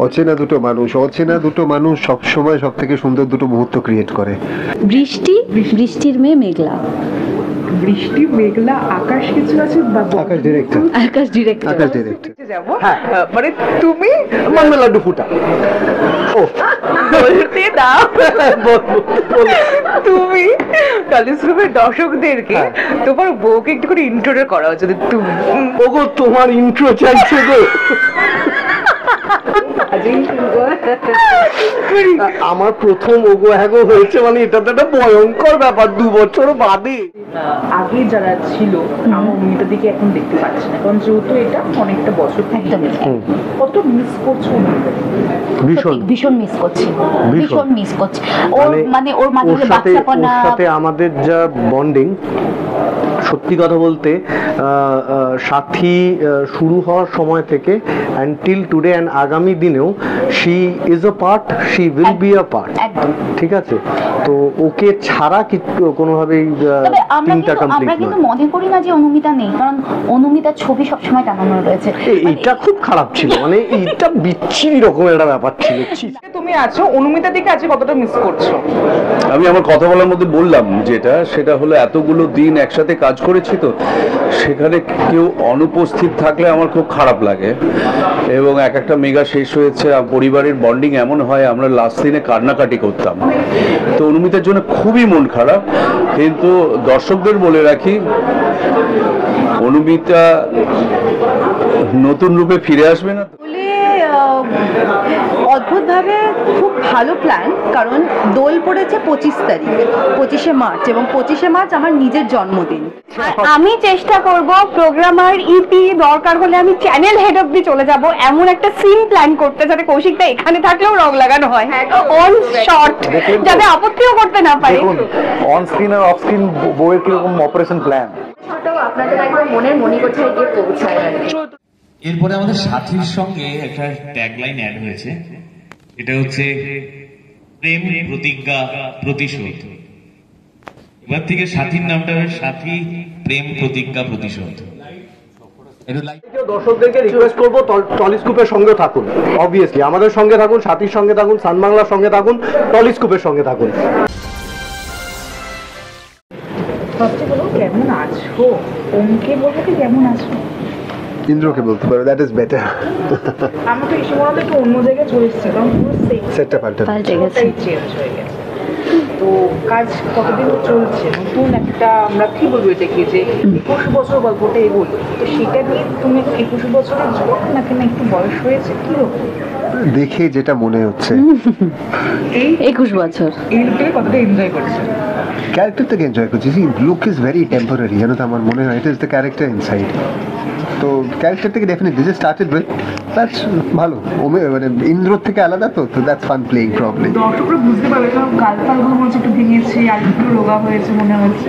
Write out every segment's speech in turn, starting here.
অচেনা দুটো মানুষ সবসময় সব থেকে সুন্দর দুটো মুহূর্ত ক্রিয়েট করে। বৃষ্টির মেয়ে মেঘলা। বৃষ্টি মেঘলা আকাশ কিছু আছে, আকাশ ডিরেক্টর যাবো মানে তুমি মাংনা লাড্ডু ফুটা। বলতে দাও তুমি কলেজ গ্রুপের দর্শকদেরকে তোমার বউকে একটু করে ইন্ট্রো করা উচিত। তুমি ওগো তোমার ইন্ট্রো চাইছে গো। আমার প্রথম ওগো হ্যাগো হয়েছে, মানে এটা তো একটা ভয়ঙ্কর ব্যাপার, 2 বছর বাদে। আগে যারা ছিল আমার মেয়েটা দিকে এখন দেখতে পাচ্ছি না, কারণ যেহেতু এটা অনেকটা বছর কত মিস করছো। ভীষণ মিস করছি, ওর মানে ওর সাথে আমাদের যা বন্ডিং, সত্যি কথা বলতে সাথী শুরু হওয়ার সময় থেকে আনটিল টুডে এন্ড আগামী দিনেও she is a part, she will be a part. ঠিক আছে, তো ওকে ছাড়া কোনোভাবেই টিমটা কমপ্লিট নয়। আমরা কিন্তু মনে করি না যে অনুমিতা নেই, কারণ অনুমিতার ছবি সবসময় টানানো রয়েছে। এটা খুব খারাপ ছিল, মানে এইটা বিচ্ছিরি রকমের একটা ব্যাপার ছিল। তুমি আছো অনুমিতা দিকে আজকে কতটা মিস করছো? আমি আমার কথা বলার মধ্যে বললাম যেটা, সেটা হলো এতগুলো দিন একসাথে কাজ করেছি, তো সেখানে কেউ অনুপস্থিত থাকলে আমার খুব খারাপ লাগে। এবং একটা মেগা শেষ হয়েছে, পরিবারের বন্ডিং এমন হয়, আমরা লাস্ট দিনে কান্নাকাটি করতাম, তো অনুমিতার জন্য খুবই মন খারাপ। কিন্তু দর্শকদের বলে রাখি, অনুমিতা নতুন রূপে ফিরে আসবে না। অদ্ভুতভাবে খুব ভালো প্ল্যান, কারণ দোল পড়েছে 25 মার্চ এবং 25 মার্চ আমার নিজের জন্মদিন। আমি চেষ্টা করব প্রোগ্রামার ইপি দরকার হলে আমি চ্যানেল হেড অব্দি চলে যাব, এমন একটা সিন প্ল্যান করতে যাতে কৌশিকটা এখানে থাকলেও রং লাগানো হয়, অন শট, যাতে আপত্তিও করতে না পারে। অন স্ক্রিন আর অফ স্ক্রিন বউয়ের কিরকম অপারেশন প্ল্যান, আপনাদের একদম মনের মনিকোঠায় গিয়ে পৌঁছায়। এরপরে আমাদের সাথীর সঙ্গে একটা ট্যাগলাইন অ্যাড হয়েছে, এটা হচ্ছে প্রেম প্রতিজ্ঞা প্রতিশোধ। এবার থেকে সাথীর নামটা হবে সাথী প্রেম প্রতিজ্ঞা প্রতিশোধ। দর্শকদেরকে রিকোয়েস্ট করবো টলিস্কোপের সঙ্গে থাকুন, অবভিয়াসলি আমাদের সঙ্গে থাকুন, সাথীর সঙ্গে থাকুন, সান বাংলার সঙ্গে থাকুন, টলিস্কোপের সঙ্গে থাকুন। কেমন আছো? ওমকে বলবো কি কেমন আছো? ইন্দ্রকে বলতে পারো, দ্যাট ইজ বেটার। আমি তো এসে মনে হতো একটু অন্য জায়গায় চলে এসেছি, কারণ পুরো সেটটা পাল্টে গেছে, চেঞ্জ হয়ে গেছে। তো কাজ কতদিন চলছে? নতুন একটা আমরা কি বলবো এটাকে, যে 21 বছর গল্পটা এগোলো, তো সেটা নিয়ে তুমি 21 বছরের যুবক নাকি না একটু বয়স হয়েছে, কি রকম দেখে যেটা মনে হচ্ছে? এই 21 বছর। এই লুকটাকে কতটা এনজয় করছে? ক্যারেক্টার থেকে এনজয় করছি। লুক ইজ ভেরি টেম্পোরারি, জানো তো, আমার মনে হয় it is the character inside. তো ক্যারেক্টার থেকে ডেফিনেটলি যে স্টার্টেড উইথ দ্যাটস ভালো, মানে ইন্দ্র থেকে আলাদা, তো দ্যাটস ফান প্লেইং প্রবলেম। দর্শকরা বুঝতে পারবে, কারণ গালপালগুলো মনে হচ্ছে একটু ভেঙেছে, আর একটু রোগা হয়েছে মনে হচ্ছে,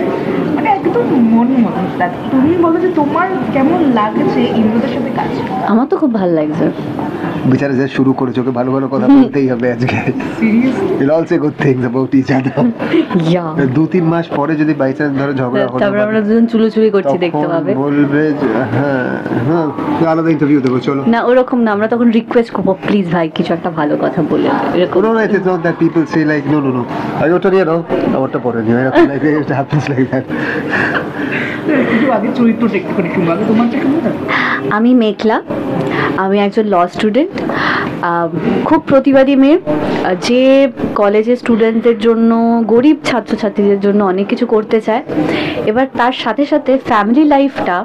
মানে একদম মন মতন। তুমি বলো যে তোমার কেমন লাগছে ইন্দ্রদের সাথে কাজ? আমার তো খুব ভালো লাগছে। বিচারে যে শুরু করেছে, ওকে ভালো ভালো কথা বলতেই হবে আজকে। Seriously will also good things about each other. 2-3 মাস পরে যদি বাই চান্স ধরো ঝগড়া হলো, তারপর আমরা দুজন চুলোচুরি করছি দেখতে পাবে, বলবে হ্যাঁ হ্যাঁ আলাদা ইন্টারভিউ দেবো, চলো না, ওরকম না, আমরা তখন রিকোয়েস্ট করবো প্লিজ ভাই কিছু একটা ভালো কথা বলে এরকম। No, it is not that people say like no. I ওটা নিয়ে নাও, আমারটা পরে নিও, like it happens like that. একটু আগে চরিত্রটা একটুখানি শুনবো, আগে তোমারটা শুনবো না? আমি মেঘলা, আমি একজন ল স্টুডেন্ট, খুব প্রতিবাদী মেয়ে, যে কলেজের স্টুডেন্টদের জন্য, গরিব ছাত্রছাত্রীদের জন্য অনেক কিছু করতে চায়। এবার তার সাথে সাথে ফ্যামিলি লাইফটা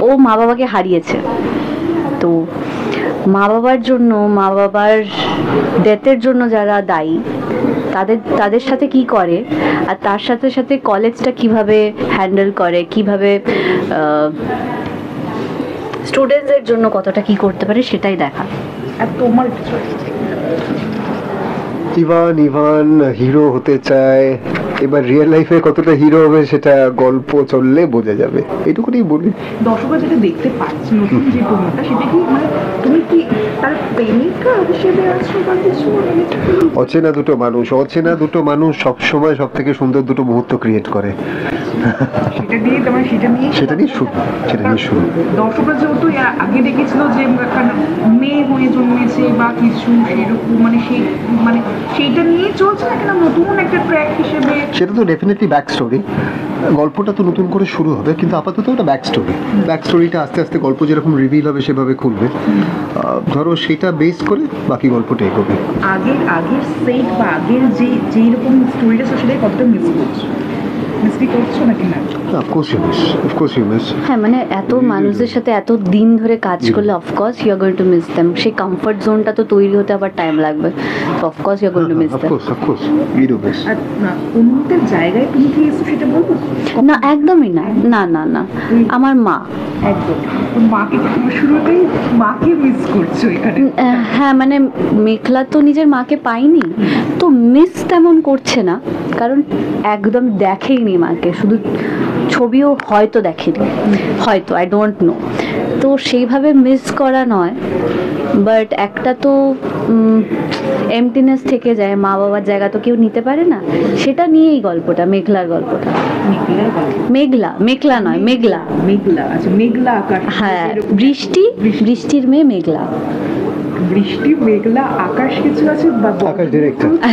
ও মা বাবাকে হারিয়েছে, তো মা বাবার ডেথের জন্য যারা দায়ী তাদের সাথে কি করে, আর তার সাথে সাথে কলেজটা কিভাবে হ্যান্ডেল করে, কিভাবে স্টুডেন্টসদের জন্য কতটা কি করতে পারে সেটাই দেখা। আর তোমার ইভান হিরো হতে চায়, এবার রিয়েল লাইফে কতটা হিরো হবে সেটা গল্প চললে বোঝা যাবে, এইটুকুনি বলি। দর্শকরা যেটা দেখতে পাচ্ছি নতুন যে কোনটা, সেটা কি মানে তুমি কি আর প্রেমিকা হিসেবে আছো বা কিছু অচেনা দুটো মানুষ সবসময় সব থেকে সুন্দর দুটো মুহূর্ত ক্রিয়েট করে। সেটা নিয়ে শুরু। দর্শকরা যেহেতু আগে দেখেছিল যে মেয়ে হয়ে জন্মেছে বা কিছু সেরকম মানে সেইটা নিয়ে চলছে না কেন নতুন একটা ট্র্যাক হিসেবে? সেটা তো ডেফিনেটলি ব্যাক স্টোরি, গল্পটা তো নতুন করে শুরু হবে, কিন্তু আপাতত ওটা ব্যাক স্টোরিটা আস্তে আস্তে গল্প যেরকম রিভিল হবে সেভাবে খুলবে। ধরো সেটা বেস করে বাকি গল্পটা এগোবে। আগের সেট বা আগের যেই রকম স্টোরিটা সেটাই কতটা মিস করছো নাকি না? হ্যাঁ, মানে এত মানুষদের সাথে এত দিন ধরে কাজ করলে of course you are going to miss them. সেই কমফর্ট জোনটা তো তৈরি হতে আবার টাইম লাগবে, তো of course you are going to miss them. আর অন্যদের জায়গায় তুমি কি এসো সেটা বলবো না, একদমই না, না না না, আমার মা। একদম মাকে শুরুতেই মাকে মিস করছো এখানে? হ্যাঁ, মানে মেঘলা তো নিজের মাকে পাইনি, তো মিস তেমন করছে না, কারণ একদম দেখেইনি মাকে, শুধু ছবিও হয়তো দেখেনি, হয়তো, আই ডোন্ট নো। তো সেইভাবে মিস করা নয়, বাট একটা তো এমটিনেস থেকে যায়, মা বাবার জায়গা তো কেউ নিতে পারে না, সেটা নিয়েই গল্পটা, মেঘলার গল্পটা। মেঘলা নয়, মেঘলা। আচ্ছা, মেঘলা আকাশ। হ্যাঁ, বৃষ্টির মেয়ে মেঘলা। বৃষ্টি মেঘলা আকাশ কিছু আছে বা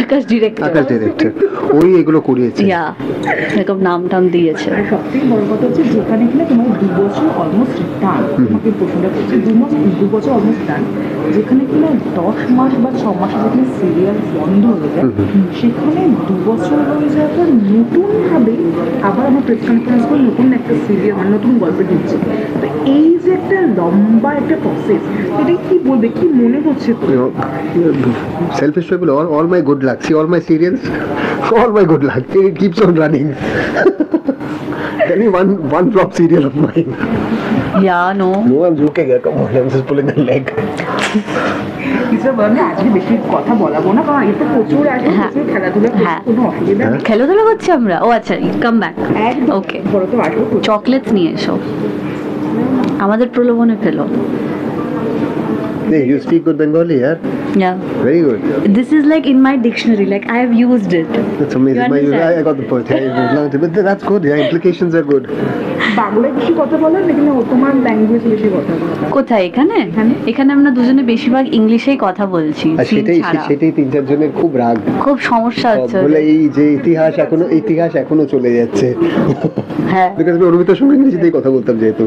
আকাশ ডিরেক্টর ওই এগুলো করিয়েছে, এরকম নাম দিয়েছে। আর সবথেকে বড় কথা হচ্ছে যেখানে কিনা তোমার 2 বছর অলমোস্ট ডান, তোমাকে প্রশ্নটা করছে 2 বছর অলমোস্ট ডান, যেখানে কিনা 10 মাস বা 6 মাসে যেখানে সিরিয়াল বন্ধ হয়ে যায়, সেখানে 2 বছর হয়ে যাওয়ার পর নতুন ভাবে আবার আমার প্রেস কনফারেন্স করে নতুন একটা সিরিয়াল মানে নতুন গল্পে ঢুকছে। তো এই যে একটা লম্বা একটা প্রসেস, এটা কি বলবে, কি মনে হচ্ছে? Selfish people, all my good luck. See all my serials, all my good luck. It keeps on running. Tell me one flop serial of mine. Yeah, no. No, I'm joking. Come on, I'm just pulling a leg. কিছু বললে আজকে বেশি কথা বলাবো না, কারণ এতে প্রচুর আছে, প্রচুর খেলাধুলা, কোনো অসুবিধা নেই। খেলাধুলা করছি আমরা। ও আচ্ছা, কাম ব্যাক। ওকে, বড় তো আসবো, চকলেটস নিয়ে এসো, আমাদের প্রলোভনে ফেলো। Hey, you speak good Bengali, yeah? Yeah. Very good. This is like in my dictionary, like I have used it. That's amazing. I got the point. But that's good. Yeah, implications are good. বাংলায় বেশি কথা বলেন নাকি না তোমার language বেশি কথা বলেন? কোথায়? এখানে আমরা দুজনে বেশিরভাগ ইংলিশেই কথা বলছি। সেটাই 3-4 জনের খুব রাগ, খুব সমস্যা হচ্ছে বলে এই যে ইতিহাস এখনো চলে যাচ্ছে। হ্যাঁ, বিকজ আমি অরুমিতার সঙ্গে ইংরেজিতেই কথা বলতাম যেহেতু।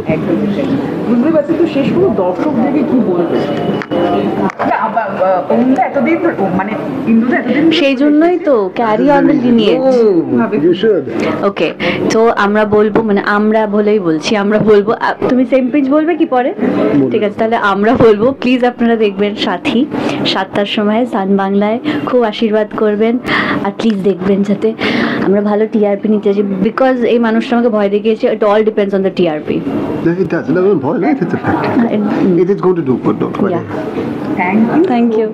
বুঝতে পারছি। তো শেষ করে দর্শকদেরকে কি বলবে? সেই জন্যই তো ক্যারি অন দ্য লিনিয়েজ। ওকে, তো আমরা বলবো, মানে আমরা বলেই বলছি, আমরা বলবো, তুমি সেম পেজ বলবে কি পরে? ঠিক আছে, তাহলে আমরা বলবো প্লিজ আপনারা দেখবেন সাথী 7টার সময় সান বাংলায়, খুব আশীর্বাদ করবেন, আর প্লিজ দেখবেন যাতে আমরা ভালো টিআরপি নিতে যাই, বিকজ এই মানুষটা আমাকে ভয় দেখিয়েছে। It all depends on the TRP. It does. No, boy, it's a fact. It is going to do good, don't worry. Thank you.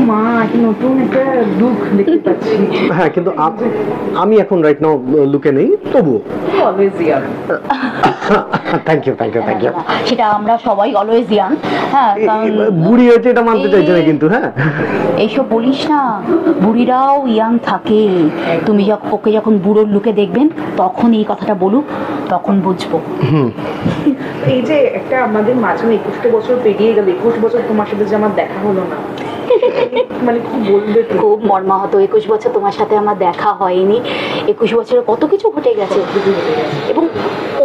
মা নতুন একটা লুক দেখতে পাচ্ছি। হ্যাঁ, কিন্তু আমি এখন রাইট নাও লুকে নেই, তবু অলওয়েজ ইয়ার। Thank you. সেটা আমরা সবাই অলওয়েজ ইয়াং। হ্যাঁ, বুড়ি হয়েছে এটা মানতে চাইছে না কিন্তু। হ্যাঁ, এইসব বলিস না, বুড়িরাও ইয়াং থাকে। তুমি ওকে যখন বুড়োর লুকে দেখবেন তখন এই কথাটা বলুক, তখন বুঝবো। এই যে একটা আমাদের মাঝখানে 21টা বছর পেরিয়ে গেল, 21 বছর তোমার সাথে যে আমার দেখা হলো না, মানে কি বলবে? খুব মর্মাহত। 21 বছর তোমার সাথে আমার দেখা হয়নি। 21 বছরে কত কিছু ঘটে গেছে, এবং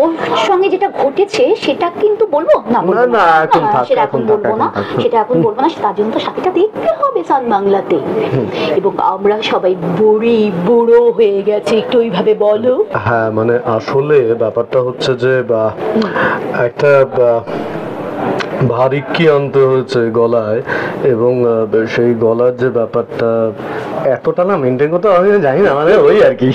ওর সঙ্গে যেটা ঘটেছে সেটা কিন্তু বলবো না, সেটা এখন বলবো না, তার জন্য তো সাথীটা দেখতে হবে সান বাংলাতে। এবং আমরা সবাই বুড়ো হয়ে গেছে, একটু ওইভাবে বলো। হ্যাঁ, মানে আসলে ব্যাপারটা হচ্ছে যে একটা ভারিক্কি আনতে হয়েছে গলায়, এবং সেই গলার যে ব্যাপারটা এতটা না মেনটেন করতে আমি জানি না, মানে ওই আর কি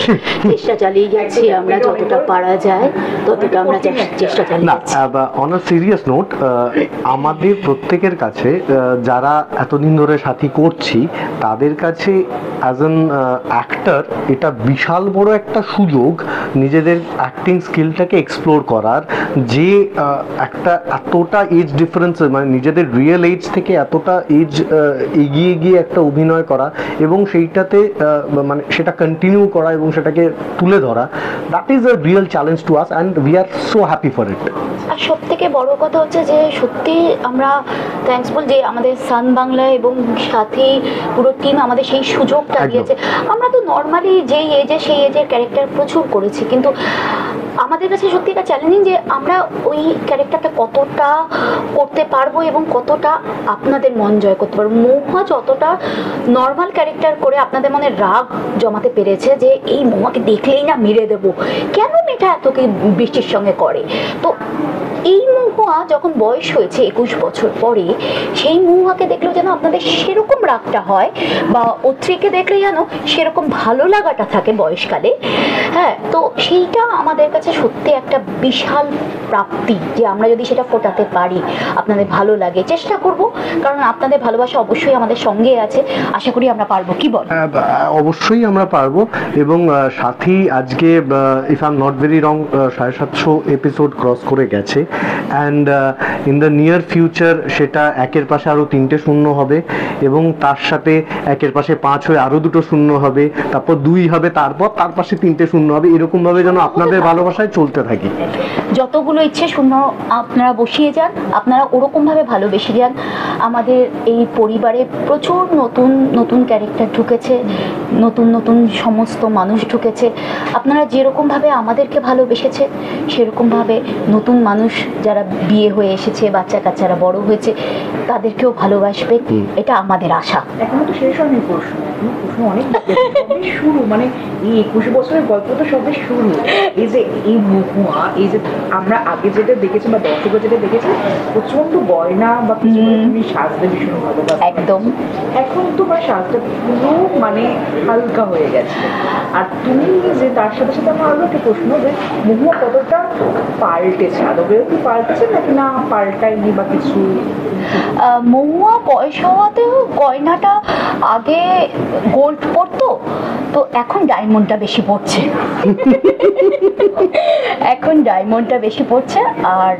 চেষ্টা চালিয়ে যাচ্ছি আমরা, যতটা পারা যায় ততটা আমরা চেষ্টা চালিয়ে যাচ্ছি। অন আ সিরিয়াস নোট, আমাদের প্রত্যেকের কাছে যারা এতদিন ধরে সাথী করছি তাদের কাছে অ্যাজ অ্যান অ্যাক্টর এটা বিশাল বড় একটা সুযোগ নিজেদের অ্যাক্টিং স্কিলটাকে এক্সপ্লোর করার, যে একটা এতটা এজ ডিফারেন্স ডিফারেন্স, মানে নিজেদের রিয়েল এজ থেকে এতটা এজ এগিয়ে গিয়ে একটা অভিনয় করা এবং সেইটাতে মানে সেটা কন্টিনিউ করা এবং সেটাকে তুলে ধরা, that is a real challenge to us and we are so happy for it. আর সব থেকে বড় কথা হচ্ছে যে সত্যি আমরা থ্যাঙ্কসফুল যে আমাদের সান বাংলা এবং সাথী পুরো টিম আমাদের সেই সুযোগটা দিয়েছে। আমরা তো নর্মালি যেই এজে সেই এজের ক্যারেক্টার প্রচুর করেছি, কিন্তু আমাদের কাছে সত্যি একটা চ্যালেঞ্জিং যে আমরা ওই ক্যারেক্টারটা কতটা করতে পারবো এবং কতটা আপনাদের মন জয় করতে পারবো। মহুয়া যতটা নর্মাল ক্যারেক্টার করে আপনাদের মনে রাগ জমাতে পেরেছে যে এই মহুয়াকে দেখলেই না মেরে দেবো, কেন মেয়েটা এত কি বৃষ্টির সঙ্গে করে। তো এই মহুয়া যখন বয়স হয়েছে 21 বছর পরে, সেই মহুয়াকে দেখলেও যেন আপনাদের সেরকম রাগটা হয় বা অত্রিকে দেখলে যেন সেরকম ভালো লাগাটা থাকে বয়সকালে। হ্যাঁ, তো সেইটা আমাদের কাছে সত্যি একটা বিশাল প্রাপ্তি যে আমরা যদি সেটা ফোটাতে পারি, আপনাদের ভালো লাগে। চেষ্টা করব, কারণ আপনাদের ভালোবাসা অবশ্যই আমাদের সঙ্গে আছে, আশা করি আমরা পারবো। কি বল? অবশ্যই আমরা পারবো। এবং সাথী আজকে if I am not very wrong 750 episode cross করে গেছে, and in the near future সেটা একের পাশে আরও 3টে শূন্য হবে এবং তার সাথে একের পাশে 5 হয়ে আরও 2টো শূন্য হবে, তারপর 2 হবে, তার পাশে 3টে শূন্য হবে, এরকমভাবে যেন আপনাদের ভালোবাসায় চলতে থাকি। যতগুলো ইচ্ছে শূন্য আপনারা বসিয়ে যান, আপনারা ওরকমভাবে ভালোবেসে যান। আমাদের এই পরিবারে প্রচুর নতুন নতুন ক্যারেক্টার ঢুকেছে, নতুন নতুন সমস্ত মানুষ ঢুকেছে। আপনারা যেরকমভাবে আমাদেরকে ভালোবেসেছে, সেরকমভাবে নতুন মানুষ যারা বিয়ে হয়ে এসেছে, বাচ্চা কাচ্চারা বড় হয়েছে, তাদেরকেও ভালোবাসবে, এটা আমাদের আশা। এখনো তো শেষ হয়নি প্রশ্ন, প্রশ্ন অনেক শুরু, মানে এই 21 বছরের গল্প তো সবে শুরু। এই যে এই মহুয়া, এই যে আমরা আগে যেটা দেখেছি বা দর্শকরা যেটা দেখেছি, প্রচন্ড গয়না বা কিছু তুমি সাজতে ভীষণ ভালোবাসো একদম। এখন তোমার সাজটা পুরো মানে হালকা হয়ে গেছে। আর তুমি যে তার সাথে সাথে আমার আরো একটা প্রশ্ন, যে মহুয়া কতটা পাল্টেছে, আদবেও কি পাল্টেছে নাকি না পাল্টায়নি বা কিছু? মহুয়া বয়স হওয়াতেও গয়নাটা আগে গোল্ড পরতো, তো এখন ডায়মন্ডটা বেশি পড়ছে। এখন ডায়মন্ডটা বেশি পড়ছে। আর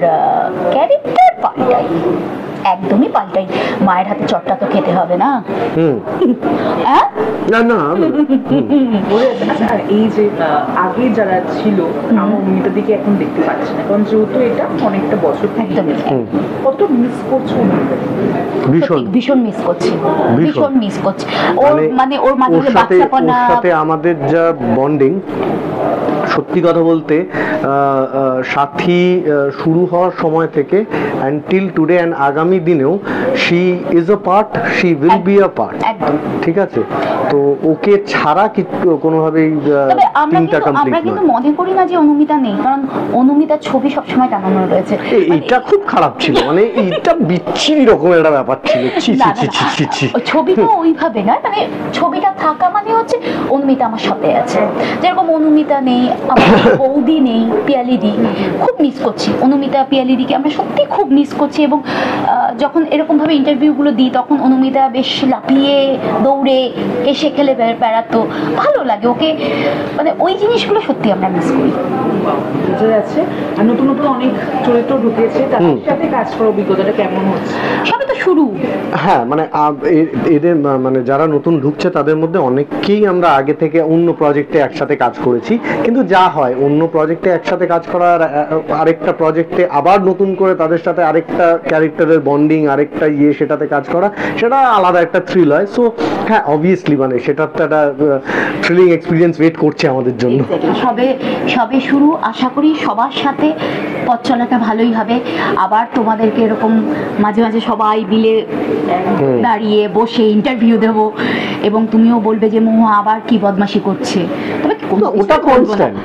ক্যারেক্টার পাল্টাই, একদমই পাল্টাই। মায়ের হাতে চটটা তো খেতে হবে না? না না। আর এই যে আগে যারা ছিল আমার অমৃতার দিকে এখন দেখতে পাচ্ছি না, কারণ যেহেতু এটা অনেকটা বছর। একদমই। কত মিস করছো ভীষণ ভীষণ মিস করছি, ভীষণ মিস করছি। ওর মানে ওর মাঝে বাচ্চাপনা, ওর সাথে আমাদের যা বন্ডিং, সত্যি কথা বলতে সাথী শুরু হওয়ার সময় থেকে অ্যান্ড টিল টুডে অ্যান্ড আগামী দিনেও she is a part, she will be a part. ঠিক আছে, তো ওকে ছাড়া কোনোভাবেই টিমটা কমপ্লিট আমরা কিন্তু মনে করি না যে অনুমিতা নেই, কারণ অনুমিতার ছবি সবসময় টানানো রয়েছে। এটা খুব খারাপ ছিল, মানে এইটা বিচ্ছিরি রকমের একটা ব্যাপার ছিল। ছবিটা ওইভাবে নয়, মানে ছবিটা থাকা মানে হচ্ছে অনুমিতা আমার সাথে আছে। যেরকম অনুমিতা নেই, আমার বৌদি নেই, পিয়ালিদি, খুব মিস করছি অনুমিতা পিয়ালিদিকে, আমরা সত্যি খুব মিস করছি। এবং যখন এরকমভাবে ইন্টারভিউগুলো দিই, তখন অনুমিতা বেশ লাফিয়ে দৌড়ে হেসে খেলে বেড়াতো, ভালো লাগে ওকে, মানে ওই জিনিসগুলো সত্যি আমরা মিস করি। বোঝা যাচ্ছে। আর নতুন নতুন অনেক চরিত্র ঢুকেছে, তার সাথে কাজ করার অভিজ্ঞতাটা কেমন হচ্ছে? সবে তো শুরু। হ্যাঁ, মানে এদের মানে যারা নতুন ঢুকছে তাদের মধ্যে অনেককেই আমরা আগে থেকে অন্য প্রজেক্টে একসাথে কাজ করেছি, কিন্তু যা হয় অন্য প্রজেক্টে একসাথে কাজ করার আরেকটা প্রজেক্টে আবার নতুন করে তাদের সাথে আরেকটা ক্যারেক্টারের বন্ডিং, আরেকটা সেটাতে কাজ করা, সেটা আলাদা একটা থ্রিল হয়। সো হ্যাঁ, অবভিয়াসলি মানে সেটা তো একটা থ্রিলিং এক্সপিরিয়েন্স ওয়েট করছে আমাদের জন্য। সবে শুরু, আশা করি সবার সাথে পথ চলাটা ভালোই হবে। আবার তোমাদেরকে এরকম মাঝে মাঝে সবাই মিলে দাঁড়িয়ে বসে ইন্টারভিউ দেব, এবং তুমিও বলবে যে মহুয়া আবার কি বদমাশি করছে। তবে ওটা কনস্ট্যান্ট।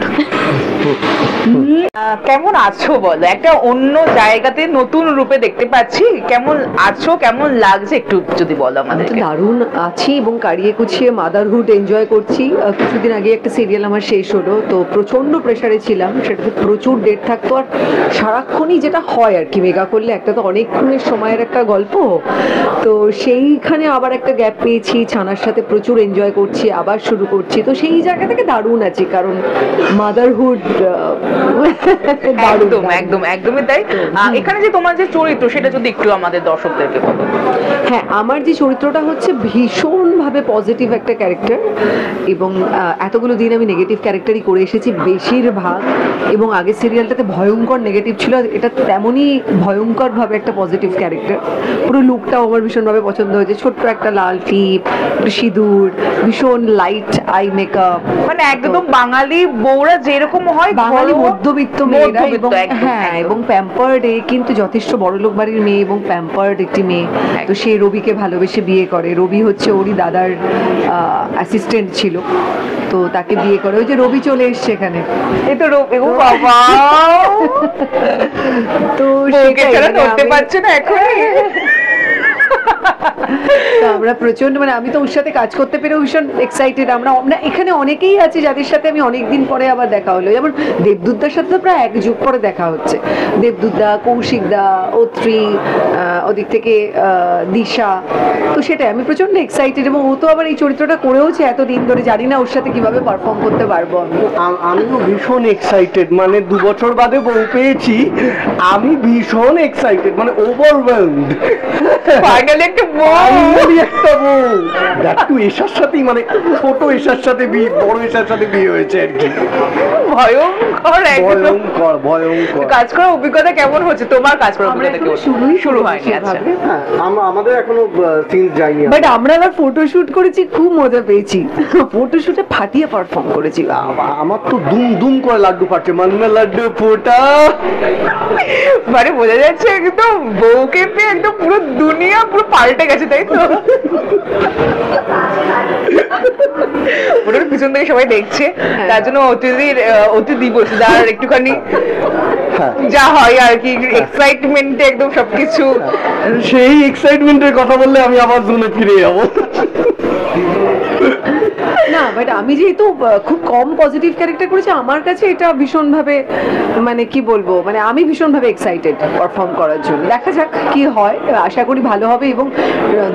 কেমন আছো বলো? একটা অন্য জায়গাতে নতুন রূপে দেখতে পাচ্ছি, কেমন আছো, কেমন লাগছে একটু যদি বলো আমাদের। দারুণ আছি এবং কারিয়ে কুচিয়ে মাদারহুড এনজয় করছি। কিছুদিন আগে একটা সিরিয়াল আমার শেষ হলো, তো প্রচন্ড প্রেসারে ছিলাম, সেটাতে প্রচুর ডেট থাকতো, আর সারাক্ষণই যেটা হয় আর কি, মেগা করলে একটা তো অনেকক্ষণের সময়ের একটা গল্প, তো সেইখানে আবার একটা গ্যাপ পেয়েছি, ছানার সাথে প্রচুর এনজয় করছি, আবার শুরু করছি, তো সেই জায়গা থেকে দারুণ আছি। কারণ মাদারহুড একদম একদম একদমই তাই। এখানে যে তোমার যে চরিত্র সেটা যদি একটু আমাদের দর্শকদেরকে বলো। হ্যাঁ, আমার যে চরিত্রটা হচ্ছে ভীষণভাবে পজিটিভ একটা ক্যারেক্টার, এবং এতগুলো দিন আমি নেগেটিভ ক্যারেক্টারই করে এসেছি বেশিরভাগ, এবং আগের সিরিয়ালটাতে ভয়ঙ্কর নেগেটিভ ছিল, এটা তেমনই ভয়ঙ্করভাবে একটা পজিটিভ ক্যারেক্টার। পুরো লুকটাও আমার ভীষণভাবে পছন্দ হয়েছে, ছোট্ট একটা লাল টিপ, একটু সিঁদুর, ভীষণ লাইট আই মেকআপ, মানে একদম বাঙালি বউরা যেরকম হয়, বাঙালি মধ্যবিত্ত মেয়েরা, এবং একদম, হ্যাঁ, এবং প্যাম্পার্ড, কিন্তু যথেষ্ট বড়লোক বাড়ির মেয়ে এবং প্যাম্পার্ড একটি মেয়ে। তো সে রবিকে ভালোবেসে বিয়ে করে। রবি হচ্ছে ওরই দাদার অ্যাসিস্ট্যান্ট ছিল, তো তাকে বিয়ে করে। ওই যে রবি চলে এসছে এখানে, এই তো রবি, ও বাবা, তো সেটা করতে পারছে না এখন। তো আমরা প্রচন্ড, মানে আমি তো ওর সাথে কাজ করতে পেরে ভীষণ এক্সাইটেড। আমরা এখানে অনেকেই আছে যাদের সাথে আমি অনেকদিন পরে আবার দেখা হলো, যেমন দেবদূতদার সাথে তো প্রায় 1 যুগ পরে দেখা হচ্ছে। দেবদূতদা, কৌশিকদা, অত্রি, ওদিক থেকে দিশা, তো সেটাই আমি প্রচন্ড এক্সাইটেড। এবং ও তো আবার এই চরিত্রটা করেওছে এতদিন ধরে, জানি না ওর সাথে কিভাবে পারফর্ম করতে পারবো আমি। আমিও ভীষণ এক্সাইটেড, মানে 2 বছর বাদে বউ পেয়েছি, আমি ভীষণ এক্সাইটেড, মানে ওভারওয়েলমড। ফাইনালি একটা বউ, একটা বউ, দেখো এসার সাথেই, মানে ছোট এসার সাথে বিয়ে, বড় এসার সাথে বিয়ে হয়েছে আর কি। ভয়ঙ্কর একদম, ভয়ঙ্কর ভয়ঙ্কর। কাজ করার অভিজ্ঞতা কেমন হচ্ছে তোমার? কাজ করার অভিজ্ঞতা কেমন? শুরু হয়নি। আচ্ছা, হ্যাঁ, আমাদের এখনো সিন যায়নি, বাট আমরা আবার ফটোশুট করেছি, খুব মজা পেয়েছি। ফটোশুটে ফাটিয়ে পারফর্ম করেছি। আমার তো দুম দুম করে লাড্ডু ফাটছে, মনমে লাড্ডু ফোটা, মানে বোঝা যাচ্ছে একদম বউকে পেয়ে একদম পুরো দুনিয়া পুরো পাল্টে গেছে, তাই তো? পুরো পিছন থেকে সবাই দেখছে, তার জন্য অতিথি বলছে যার একটুখানি যা হয় আর কি, এক্সাইটমেন্টে একদম সবকিছু। সেই এক্সাইটমেন্টের কথা বললে আমি আবার জোনে ফিরে যাবো। না, বাট আমি যেহেতু খুব কম পজিটিভ ক্যারেক্টার করেছি, আমার কাছে এটা ভীষণভাবে, মানে কি বলবো, মানে আমি ভীষণভাবে এক্সাইটেড পারফর্ম করার জন্য। দেখা যাক কি হয়, আশা করি ভালো হবে, এবং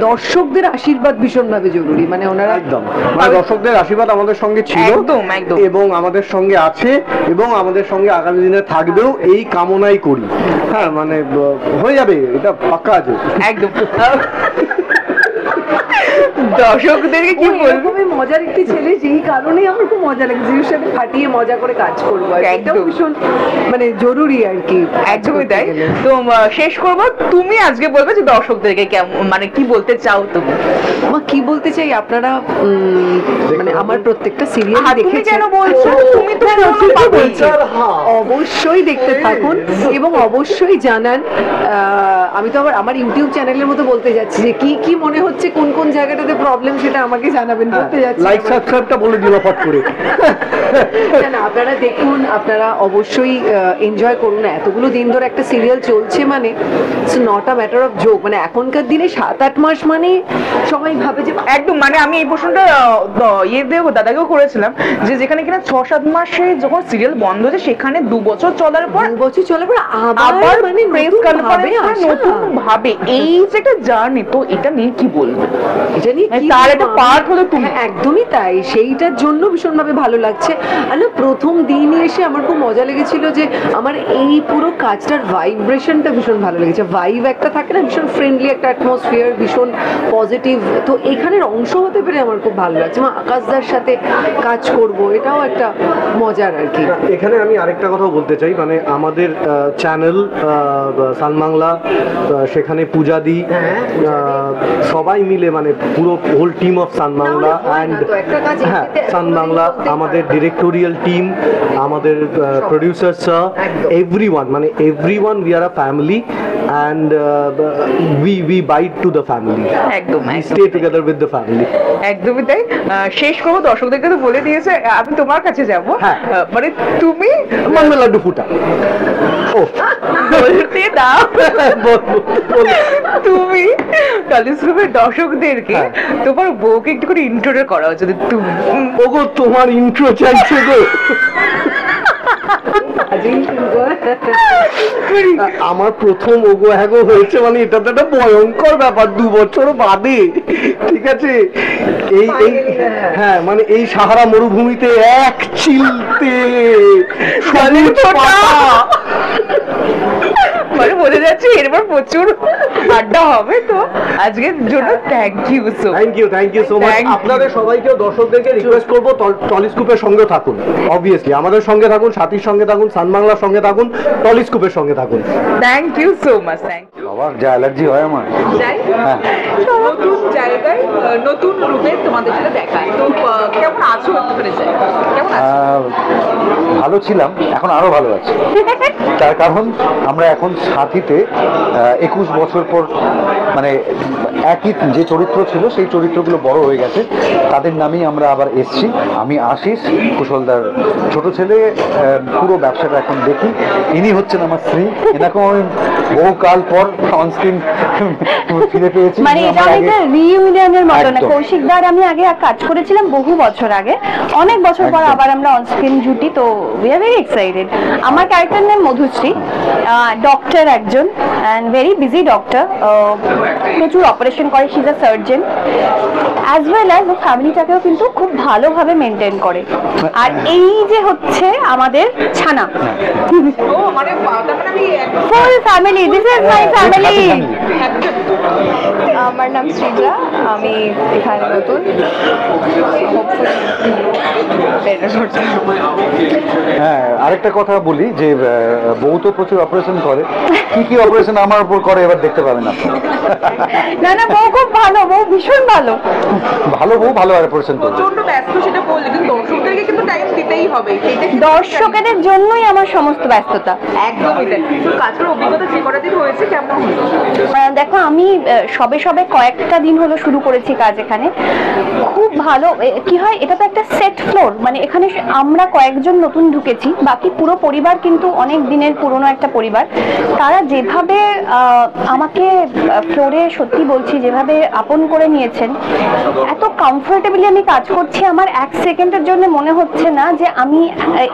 দর্শকদের আশীর্বাদ ভীষণভাবে জরুরি। মানে ওনারা একদম, মানে দর্শকদের আশীর্বাদ আমাদের সঙ্গে ছিল একদম একদম, এবং আমাদের সঙ্গে আছে, এবং আমাদের সঙ্গে আগামী দিনে থাকবেও, এই কামনাই করি। হ্যাঁ, মানে হয়ে যাবে, এটা পাক্কা আছে একদম। দর্শকদেরকে কি বলবো, মজার একটি ছেলে, যেই কারণেই আমার খুব মজা লাগে, জিনিস সাথে ফাটিয়ে মজা করে কাজ করবো, একদম ভীষণ মানে জরুরি আর কি। একদমই তাই। তো শেষ করবো, তুমি আজকে বলবে যে দর্শকদেরকে কেমন, মানে কি বলতে চাও তুমি? আমার কি বলতে চাই, আপনারা মানে আমার প্রত্যেকটা সিরিয়াল দেখে কেন বলছো, তুমি তো অবশ্যই দেখতে থাকুন, এবং অবশ্যই জানান। আমি তো আবার আমার ইউটিউব চ্যানেলের মতো বলতে যাচ্ছি যে কি কি মনে হচ্ছে, কোন কোন জায়গাটাতে প্রবলেম, সেটা আমাকে জানাবেন, বলতে যাচ্ছি। লাইক সাবস্ক্রাইবটা বলে দিও ফট করে। না, আপনারা দেখুন, আপনারা অবশ্যই এনজয় করুন। এতগুলো দিন ধরে একটা সিরিয়াল চলছে, মানে it's not a matter of joke. মানে এখনকার দিনে 7-8 মাস মানে সবাই ভাবে যে একদম, মানে আমি এই প্রশ্নটা দাদাকেও করেছিলাম, যে যেখানে কিনা 6-7 মাসে যখন সিরিয়াল বন্ধ হয়েছে, সেখানে 2 বছর চলার পর আবার মানে প্রেস কনফারেন্স নতুন ভাবে, এই যে একটা জার্নি, তো এটা নিয়ে কি বলবো, এটা নিয়ে তার একটা পার্ট হলো তুমি। একদমই তাই, সেইটার জন্য ভীষণভাবে ভালো লাগছে। আর না, প্রথম দিনই এসে আমার খুব মজা লেগেছিল যে আমার এই পুরো কাজটার ভাইব্রেশনটা ভীষণ ভালো লেগেছে। ভাইব একটা থাকে না, ভীষণ ফ্রেন্ডলি একটা অ্যাটমসফিয়ার, ভীষণ পজিটিভ। তো এখানের অংশ হতে পেরে আমার খুব ভালো লাগছে। আকাশদার সাথে কাজ করব, এটাও একটা মজার আর কি। এখানে আমি আরেকটা কথা বলতে চাই, মানে আমাদের চ্যানেল সান বাংলা, সেখানে পূজাদি, সবাই মিলে, মানে পুরো whole team of Sun Bangla and হ্যাঁ সান বাংলা, আমাদের ডিরেক্টোরিয়াল টিম, আমাদের প্রডিউসার স্যার, এভরিওয়ান, মানে everyone, we are a family and we bite to the family. একদম, we stay together with the family. একদমই তাই। শেষ করবো, দর্শকদেরকে তো বলে দিয়েছে, আমি তোমার কাছে যাব, মানে তুমি মনমে লাড্ডু ফুটা, ও বলতে দাও, তুমি কালিস্কোপের দর্শকদেরকে তোমার বউকে একটু করে ইন্ট্রোটা করা, যদি তুমি, ওগো তোমার ইন্ট্রো চাইছে গো। আমার প্রথম ওগো হ্যাগো হয়েছে, মানে এটা তো একটা ভয়ঙ্কর ব্যাপার, 2 বছর বাদে। ঠিক আছে, এই হ্যাঁ মানে এই সাহারা মরুভূমিতে এক চিলতে সবুজ পাতা। মানে বোঝা যাচ্ছে এরপর প্রচুর আড্ডা হবে। তো আজকের জন্য থ্যাংক ইউ সো মাচ। আপনাদের সবাইকে, দর্শকদেরকে রিকোয়েস্ট করবো টলিস্কোপের সঙ্গে থাকুন, অবভিয়াসলি আমাদের সঙ্গে থাকুন, সাথীর সঙ্গে থাকুন, সান বাংলার সঙ্গে থাকুন, টলিস্কোপের সঙ্গে থাকুন। Thank you so much. Thank you. আবার যা অ্যালার্জি হয় আমার। নতুন জায়গায় নতুন রূপে তোমাদের সাথে দেখা, তো কেমন আছো একটুখানি চাই, কেমন আছো? ভালো ছিলাম, এখন আরো ভালো আছি। তার কারণ আমরা এখন সাথীতে 21 বছর পর, মানে একই যে চরিত্র ছিল সেই চরিত্রগুলো বড় হয়ে গেছে, তাদের নামেই আমরা আবার এসছি। আমি আশিস, কুশলদার ছোট ছেলে। পুরো ব্যবসাটা এখন দেখি। ইনি হচ্ছেন আমার স্ত্রী, এরকম আমি বহুকাল পর অনস্ক্রিন ফিরে পেয়েছি। মানে এটা অনেকটা রিইউনিয়নের মতো না, কৌশিকদার আমি আগে কাজ করেছিলাম বহু বছর আগে, অনেক বছর পর আবার আমরা অনস্ক্রিন জুটি, তো উই আর ভেরি এক্সাইটেড। আমার ক্যারেক্টার নেম মধুশ্রী, ডক্টর একজন, অ্যান্ড ভেরি বিজি ডক্টর, প্রচুর অপারেশন করে, she is a surgeon, as well as ও ফ্যামিলিটাকেও কিন্তু খুব ভালোভাবে মেনটেন করে। আর এই যে হচ্ছে আমাদের ছানা, মানে full family, this is my family. আমার নাম সৃজা, আমি এখানে নতুন। হ্যাঁ, আরেকটা কথা বলি যে বউ তো প্রচুর অপারেশন করে, কি অপারেশন আমার উপর করে এবার দেখতে পাবেন আপনারা। না বউ খুব ভালো, বউ ভীষণ ভালো, বউ ভালো অপারেশন করে। প্রচন্ড ব্যস্ত সেটা বললে, কিন্তু দর্শকদেরকে কিন্তু টাইম দিতেই হবে। দর্শকদের জন্যই আমার সমস্ত ব্যস্ততা। একদমই তাই। তো কাজ করার অভিজ্ঞতা যে কটা দিন হয়েছে কেমন হলো? দেখো, আমি সবে কয়েকটা দিন হলো শুরু করেছি কাজ এখানে। খুব ভালো। কি হয়, এটা তো একটা সেট ফ্লোর, মানে এখানে আমরা কয়েকজন নতুন ঢুকেছি, বাকি পুরো পরিবার কিন্তু অনেক দিনের পুরনো একটা পরিবার। তারা যেভাবে আমাকে ফ্লোরে, সত্যি বলছি, যেভাবে আপন করে নিয়েছেন, এত কমফোর্টেবলি আমি কাজ করছি, আমার 1 সেকেন্ডের জন্য মনে হচ্ছে না যে আমি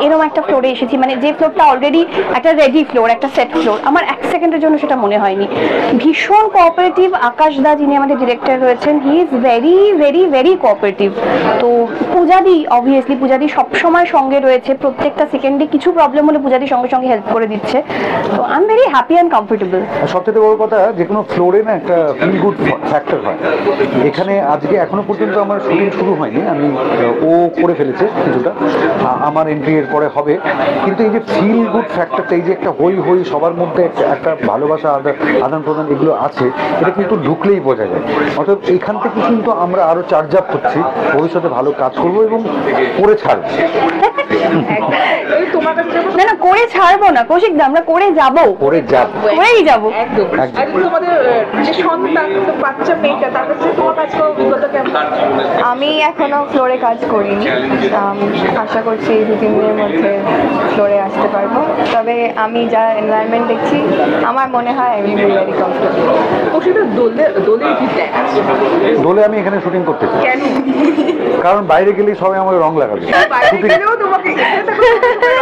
এরকম একটা ফ্লোরে এসেছি, মানে যে ফ্লোরটা অলরেডি একটা রেডি ফ্লোর, একটা সেট ফ্লোর, আমার 1 সেকেন্ডের জন্য সেটা মনে হয়নি। ভীষণ কোঅপারেটিভ। আকাশ দা, যিনি আমাদের ডিরেক্টর রয়েছেন, he is very very very cooperative. তো পূজাদি, অবভিয়াসলি পূজাদি সবসময় সঙ্গে রয়েছে, প্রত্যেকটা সেকেন্ডে কিছু প্রবলেম হলে পূজাদি সঙ্গে সঙ্গে হেল্প করে দিচ্ছে। তো I am very happy and comfortable. সবচেয়ে বড় কথা, যে কোনো ফ্লোরে না একটা ফিল গুড ফ্যাক্টর হয়। এখানে আজকে এখনো পর্যন্ত আমার শুটিং শুরু হয়নি, আমি ও করে ফেলেছে কিছুটা, আমার এন্ট্রি এর পরে হবে, কিন্তু এই যে ফিল গুড ফ্যাক্টরটা, এই যে একটা হই হই সবার মধ্যে একটা ভালোবাসা আদান প্রদান এগুলো আছে, এটা কিন্তু ঢুকলেই বোঝা যায়। অর্থাৎ এখান থেকে কিন্তু আমরা আরো চার্জ আপ করছি, ভবিষ্যতে ভালো কাজ করবো এবং করে ছাড়বো। না করে ছাড়বো না কৌশিক দা, আমরা করেই যাবো। একদম। তোমাদের যে সন্তান, বাচ্চা মেয়েটা, তার কাছে তোমার কাজ করার অভিজ্ঞতা কেমন? আমি এখনো ফ্লোরে কাজ করিনি, আশা করছি এই 2-3 দিনের মধ্যে ফ্লোরে আসতে পারবো। তবে আমি যা এনভায়রনমেন্ট দেখছি, আমার মনে হয় আমি ভেরি কমফোর্টেবল। দোলে আমি এখানে শুটিং করতে চাই, কারণ বাইরে গেলেই সবাই আমার রং লাগাবে।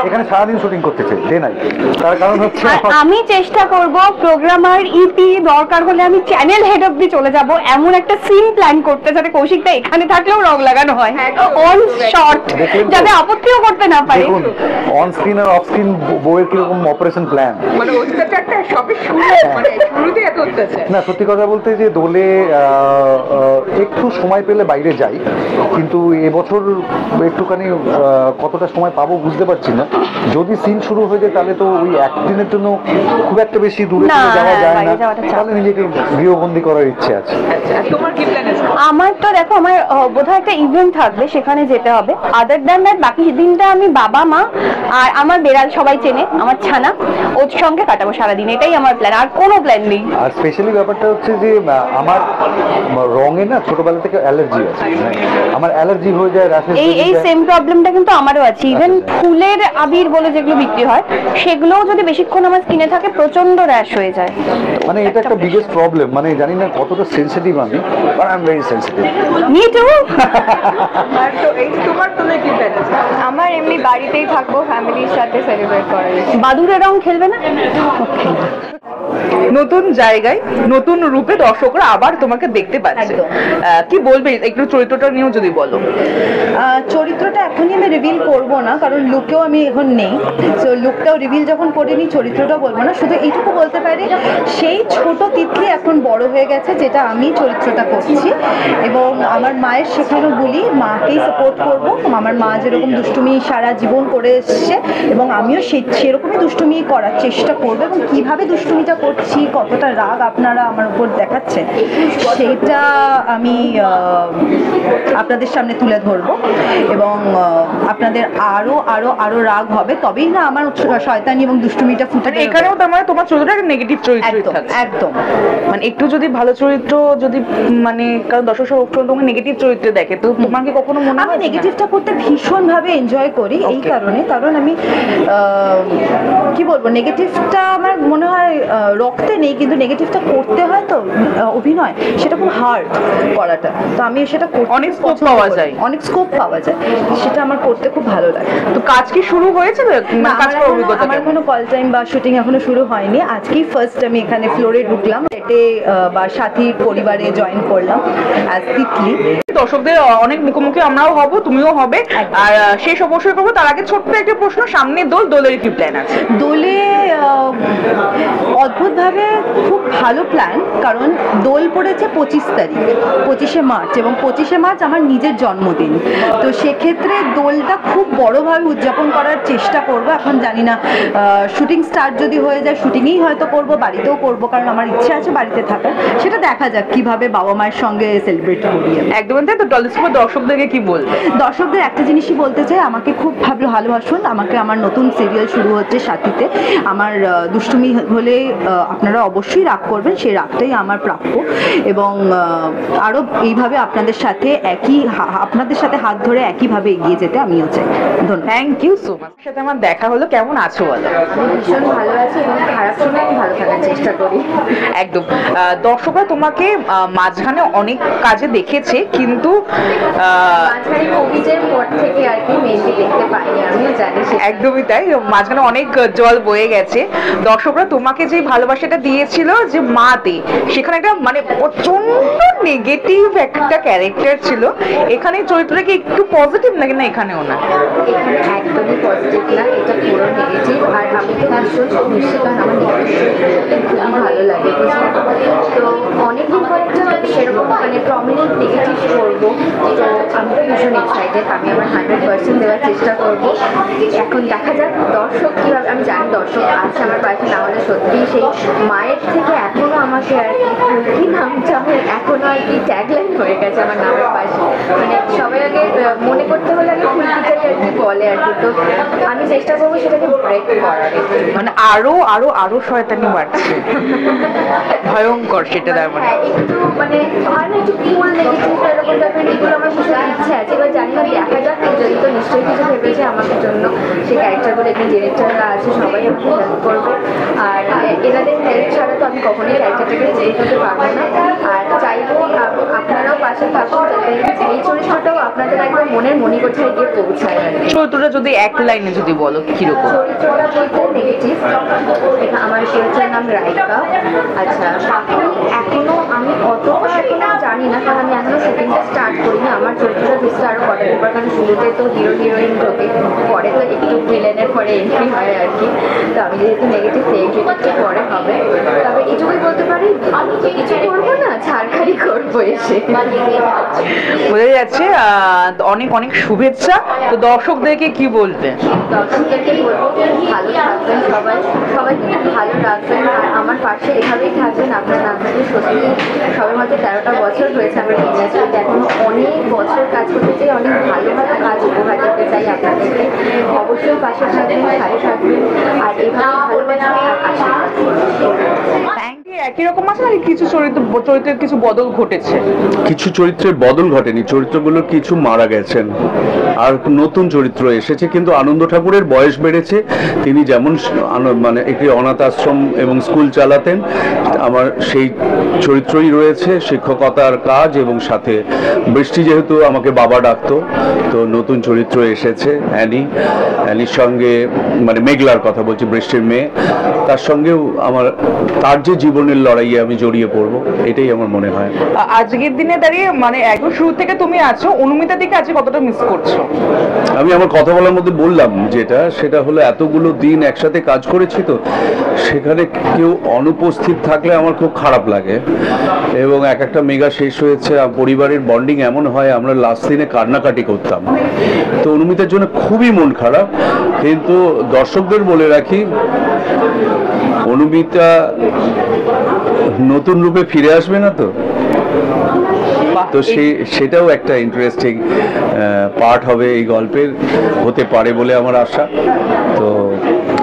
এখানে সারাদিন শুটিং করতে চাই, ডে নাইট। তার কারণ হচ্ছে আমি চেষ্টা করব প্রোগ্রামার, ইপি, দরকার হলে আমি চ্যানেল হেড অব্দি চলে যাব, এমন একটা সিন প্ল্যান করতে যাতে কৌশিকটা এখানে থাকলেও রং লাগানো হয়, অন শট, যাতে আপত্তিও করতে না পারে। দেখুন, অন স্ক্রিন আর অফ স্ক্রিন বইয়ের কিরকম অপারেশন প্ল্যান, মানে অত্যাচারটা সবে শুরু, মানে শুরুতে এত অত্যাচার। না, সত্যি কথা বলতে যে দোলে একটু সময় পেলে বাইরে যাই, কিন্তু এবছর একটুখানি কতটা সময় পাবো বুঝতে পারছি না। যদি সিন শুরু হয়ে যায় তাহলে তো ওই একদিনের জন্য খুব একটা বেশি দূরে যাওয়া যায় না, তাহলে নিজেকে গৃহবন্দী করার ইচ্ছে আছে। তোমার কি প্ল্যান আছে? আমার তো দেখো, আমার বোধহয় একটা ইভেন্ট থাকবে, সেখানে যেতে হবে। আদার দ্যান দ্যাট বাকি দিনটা আমি বাবা, মা আর আমার বেড়াল, সবাই চেনে, আমার ছানা, ওর সঙ্গে কাটাবো সারাদিন, এটাই আমার প্ল্যান, আর কোনো প্ল্যান নেই। আর স্পেশালি ব্যাপারটা হচ্ছে যে আমার রঙে না ছোটবেলা থেকে অ্যালার্জি আছে, আমার অ্যালার্জি হয়ে যায়, এই সেম প্রবলেমটা কিন্তু আমারও আছে। ইভেন ফুলের আবির বলে যেগুলো বিক্রি হয়, সেগুলোও যদি বেশিক্ষণ আমার স্কিনে থাকে প্রচন্ড র্যাশ হয়ে যায়। মানে এটা একটা বিগেস্ট প্রবলেম, মানে জানি না কতটা সেনসিটিভ আমি, আর I am very sensitive. Me too. তোমার তুমি কি প্ল্যান আছে? আমার এমনি বাড়িতেই থাকবো, ফ্যামিলির সাথে সেলিব্রেট করার ইচ্ছে। বাদুড়ে রং খেলবে না? নতুন জায়গায় নতুন রূপে দর্শকরা আবার তোমাকে দেখতে পাচ্ছে, কি বলবে একটু চরিত্রটা নিয়েও যদি বলো। চরিত্রটা এখনই আমি রিভিল করব না, কারণ লুকেও আমি এখন নেই, তো লুকটাও রিভিল যখন করিনি চরিত্রটা বলবো না। শুধু এইটুকু বলতে পারি সেই ছোট তিতলি এখন বড় হয়ে গেছে, যেটা আমি চরিত্রটা করছি। এবং আমার মায়ের শেখানো বলি মাকেই সাপোর্ট করব। আমার মা যেরকম দুষ্টুমি সারা জীবন করে এসছে এবং আমিও সেরকমই দুষ্টুমি করার চেষ্টা করবো। এবং কীভাবে দুষ্টুমিটা করছি, কতটা রাগ আপনারা আমার উপর দেখাচ্ছেন, সেইটা আমি আপনাদের সামনে তুলে ধরবো। এবং আপনাদের আরো আরো আরো রাগ হবে, তবেই না আমার শয়তানি এবং দুষ্টুমিটা ফুটে। এখানেও তার মানে তোমার চরিত্রটা নেগেটিভ চরিত্র থাকছে একদম। মানে একটু যদি ভালো চরিত্র যদি মানে কারণ দর্শক তোমাকে নেগেটিভ চরিত্রে দেখে, তো তোমার কি কখনো মনে হয়? আমি নেগেটিভটা করতে ভীষণভাবে এনজয় করি এই কারণে, কারণ আমি কি বলবো, নেগেটিভটা আমার মনে হয় রক্তে নেই, কিন্তু নেগেটিভটা করতে হয় তো অভিনয়, সেটা খুব হার্ড করাটা। তো আমি সেটা অনেক স্কোপ পাওয়া যায়, অনেক স্কোপ পাওয়া যায়, সেটা আমার করতে খুব ভালো লাগে। তো কাজ কি শুরু হয়েছে? আমার কোনো কল টাইম বা শুটিং এখনো শুরু হয়নি। আজকেই ফার্স্ট আমি এখানে ফ্লোরে ঢুকলাম, এতে বা সাথীর পরিবারে জয়েন করলাম অ্যাজ তিতলি। দর্শকদের অনেক মুখোমুখি আমরাও হব, তুমিও হবে, আর শেষ অবশ্যই করবো। তার আগে ছোট্ট একটা প্রশ্ন, সামনে দোলের কি প্ল্যান আছে? দোলে অদ্ভুতভাবে খুব ভালো প্ল্যান, কারণ দোল পড়েছে 25 তারিখ, 25শে মার্চ, এবং 25শে মার্চ আমার নিজের জন্মদিন। তো সেক্ষেত্রে দোলটা খুব বড়োভাবে উদযাপন করার চেষ্টা করবো। এখন জানি না শুটিং স্টার্ট যদি হয়ে যায় শুটিংয়েই হয়তো করবো, বাড়িতেও করবো, কারণ আমার ইচ্ছা আছে বাড়িতে থাকার। সেটা দেখা যাক কিভাবে বাবা মায়ের সঙ্গে সেলিব্রেট করি। একদম তাই তো। টলিস্কোপ দর্শকদেরকে কি বলবে? দর্শকদের একটা জিনিসই বলতে চাই, আমাকে খুব ভালোবাসুন। আমাকে আমার নতুন সিরিয়াল শুরু হচ্ছে সাথীতে। আমার দুষ্টুমি হলে আপনারা অবশ্যই রাগ করবেন, সেই রাগটাই আমার প্রাপ্য। এবং আরও এইভাবে আপনাদের সাথে হাত ধরে একইভাবে এগিয়ে যেতে আমিও চাই। ধন্যবাদ। Thank you so much. সাথে আমার দেখা হলো, কেমন আছো বলো? ভীষণ ভালো আছি এবং খারাপ সময় আমি ভালো থাকার চেষ্টা করি। একদম। দর্শকরা তোমাকে মাঝখানে অনেক কাজে দেখেছে, কিন্তু মাঝখানে কোভিডের পর থেকে আর কি মেনলি দেখতে পাইনি, আমিও জানি। একদমই তাই, মাঝখানে অনেক জল বয়ে গেছে। দর্শকরা তোমাকে যে ভালোবাসাটা দিয়েছিল যে মাতে, সেখানে একটা মানে প্রচন্ড নেগেটিভ একটা ক্যারেক্টার ছিল। এখানে চরিত্রটা কি একটু পজিটিভ নাকি না? এখানেও না, এখানে একদমই পজিটিভ না, এটা পুরো নেগেটিভ। আর আমি তো ভীষণ খুশি, কারণ আমার নেগেটিভ খুব ভালো লাগে। তো অনেকদিন পর একটা সেরকম মানে প্রমিনেন্ট নেগেটিভ করবো, তো আমি তো ভীষণ এক্সাইটেড। আমি আমার 100% দেওয়ার চেষ্টা করবো। এখন দেখা যাক দর্শক কীভাবে। আমি জানি দর্শক আছে আমার পাশে, না হলে সত্যি সেই মায়ের থেকে এখনও আমাকে আর কি নামটা এখনও আর কি ট্যাগলাইন হয়ে গেছে আমার নামের পাশে। মানে সবাই আগে মনে করতে হলে আগে ফুলকিটাই আর কি বলে আর কি। তো আমি চেষ্টা করবো সেটাকে ব্রেক করার, মানে আরো আরো আরো শয়তানি বাড়ছে, ভয়ঙ্কর সেটা। তার মানে একটু মানে আর না একটু কুল নেগেটিভ এরকম টাইপের এগুলো আমার ভীষণ ইচ্ছে আছে। এবার জানি না দেখা যাক, যদি তো নিশ্চয়ই কিছু ভেবেছে আমাদের জন্য। সেই ক্যারেক্টারগুলো এখানে ডিরেক্টররা আছে, সবাই আমাকে হেল্প করবে। আর এনাদের হেল্প ছাড়া তো আমি কখনোই ক্যারেক্টারটাকে চেঞ্জ করতে পারবো না। আর চাইবো আপনারাও পাশে থাকুন, যাতে এই চরিত্রটাও আপনাদের একদম মনের মণিকোঠায় গিয়ে পৌঁছায়। চরিত্রটা যদি এক লাইনে যদি বলো কিরকম? চরিত্রটা বলতে নেগেটিভ। আমার চরিত্রের নাম রাইকা। আচ্ছা, বাকি এখনো আমি অতটা এখনো জানি না, কারণ আমি এখনো শুটিংটা স্টার্ট করিনি। আমার চরিত্রটা বুঝতে আরও কটা ব্যাপার, কারণ শুরুতে তো হিরো হিরোইন ঢোকে, পরে তো একটু ভিলেনের পরে এন্ট্রি হয় আর কি। তো আমি যেহেতু নেগেটিভ, সেই এন্ট্রিটা পরে হবে। তবে এটুকুই বলতে পারি, আমি তো কিছু করবো না, ছাড়খাড়ি করবো এসে। বোঝা যাচ্ছে। অনেক অনেক শুভেচ্ছা। তো দর্শকদেরকে কি বলবে? দর্শকদেরকে বলবো ভালো থাকবেন, সবাই কিন্তু ভালো রাখবেন, আর আমার পাশে এভাবেই থাকবেন। আপনারা আপনাদের সত্যি সবে মাত্র 13টা বছর হয়েছে আমার ইন্ডাস্ট্রিতে, এখনো অনেক বছর কাজ করতে চাই, অনেক ভালো ভালো কাজ উপহার দিতে চাই আপনাদেরকে। অবশ্যই পাশে থাকবেন, সাথে থাকবেন, আর এভাবে ভালোবাসা আশীর্বাদ করবেন। Thank you. একই রকম আছে নাকি কিছু চরিত্রের কিছু বদল ঘটেছে? কিছু চরিত্রের বদল ঘটেনি, চরিত্রগুলোর কিছু মারা গেছেন আর নতুন চরিত্র এসেছে, কিন্তু আনন্দ ঠাকুরের বয়স বেড়েছে। তিনি যেমন মানে একটি অনাথ আশ্রম এবং স্কুল চালাতেন, আমার সেই চরিত্রই রয়েছে, শিক্ষকতার কাজ, এবং সাথে বৃষ্টি যেহেতু আমাকে বাবা ডাকতো, তো নতুন চরিত্র এসেছে অ্যানির সঙ্গে, মানে মেঘলার কথা বলছি, বৃষ্টির মেয়ে, তার সঙ্গেও তার যে জীবনের লড়াইয়ে আমি জড়িয়ে পড়বো, এটাই আমার মনে হয়। আজকের দিনে দাঁড়িয়ে মানে একদম শুরু থেকে তুমি আছো, অনুমিতা দিকে আজকে কতটা মিস করছো? আমি আমার কথা বলার মধ্যে বললাম সেটা হলো এতগুলো দিন একসাথে কাজ করেছি, তো সেখানে কেউ অনুপস্থিত থাকলে আমার খুব খারাপ লাগে। এবং একটা মেগা শেষ হয়েছে, পরিবারের বন্ডিং এমন হয়, আমরা লাস্ট দিনে কান্নাকাটি করতাম, তো অনুমিতার জন্য খুবই মন খারাপ। কিন্তু দর্শকদের বলে রাখি, অনুমিতা নতুন রূপে ফিরে আসবে না তো সেটাও একটা ইন্টারেস্টিং পার্ট হবে এই গল্পের, হতে পারে বলে আমার আশা। তো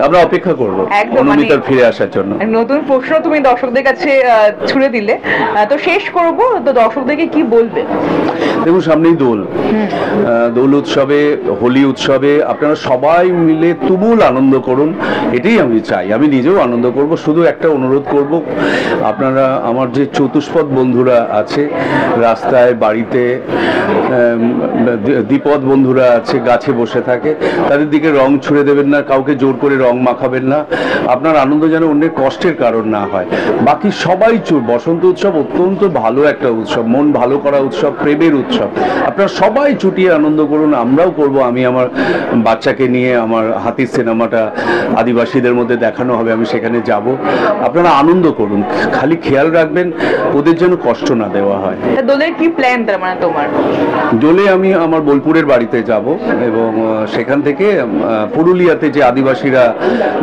আমরা অপেক্ষা করব অনুমিতার ফিরে আসার জন্য। নতুন প্রশ্ন তুমি দর্শকদের কাছে ছুড়ে দিলে, তো শেষ করব, তো দর্শকদেরকে কি বলবে? দেখুন, সামনেই দোল উৎসবে, হোলি উৎসবে আপনারা সবাই মিলে তুমুল আনন্দ করুন, এটাই আমি চাই। আমি নিজেও আনন্দ করব। শুধু একটা অনুরোধ করব, আপনারা আমার যে চতুষ্পদ বন্ধুরা আছে, রাস্তায়, বাড়িতে, দ্বিপদ বন্ধুরা আছে, গাছে বসে থাকে, তাদের দিকে রং ছুঁড়ে দেবেন না, কাউকে জোর করে রং মাখাবেন না। আপনার আনন্দ যেন অন্যের কষ্টের কারণ না হয়। বাকি সবাই বসন্ত উৎসব অত্যন্ত ভালো একটা উৎসব, মন ভালো করা উৎসব, প্রেমের উৎসব। আপনারা সবাই চুটিয়ে আনন্দ করুন, আমরাও করব। আমি আমার বাচ্চাকে নিয়ে আমার হাতির সিনেমাটা আদিবাসীদের মধ্যে দেখানো হবে, আমি সেখানে যাব। আপনারা আনন্দ করুন, খালি খেয়াল রাখবেন ওদের যেন কষ্ট না দেওয়া হয়। দোলের কি প্ল্যান মানে তোমার? দোলে আমি আমার বোলপুরের বাড়িতে যাব, এবং সেখান থেকে পুরুলিয়াতে যে আদিবাসীরা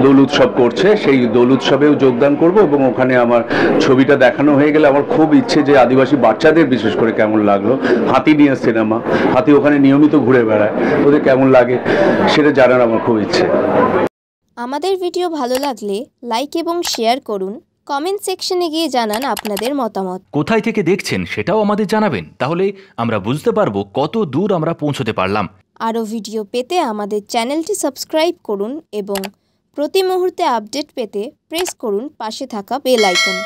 দোল উৎসব করছে সেই দোল উৎসবেও যোগদান করব, এবং ওখানে আমার ছবিটা দেখানো হয়ে গেলে আমার খুব ইচ্ছে যে আদিবাসী বাচ্চাদের বিশেষ করে কেমন লাগলো। হাতি নিয়ে সিনেমা, হাতি ওখানে নিয়মিত ঘুরে বেড়ায়, ওদের কেমন লাগে সেটা জানার আমার খুব ইচ্ছে। আমাদের ভিডিও ভালো লাগলে লাইক এবং শেয়ার করুন, কমেন্ট সেকশনে গিয়ে জানান আপনাদের মতামত। কোথায় থেকে দেখছেন সেটাও আমাদের জানাবেন, তাহলে আমরা বুঝতে পারবো কত দূর আমরা পৌঁছতে পারলাম। আরও ভিডিও পেতে আমাদের চ্যানেলটি সাবস্ক্রাইব করুন এবং প্রতি মুহূর্তে আপডেট পেতে প্রেস করুন পাশে থাকা বেল আইকন।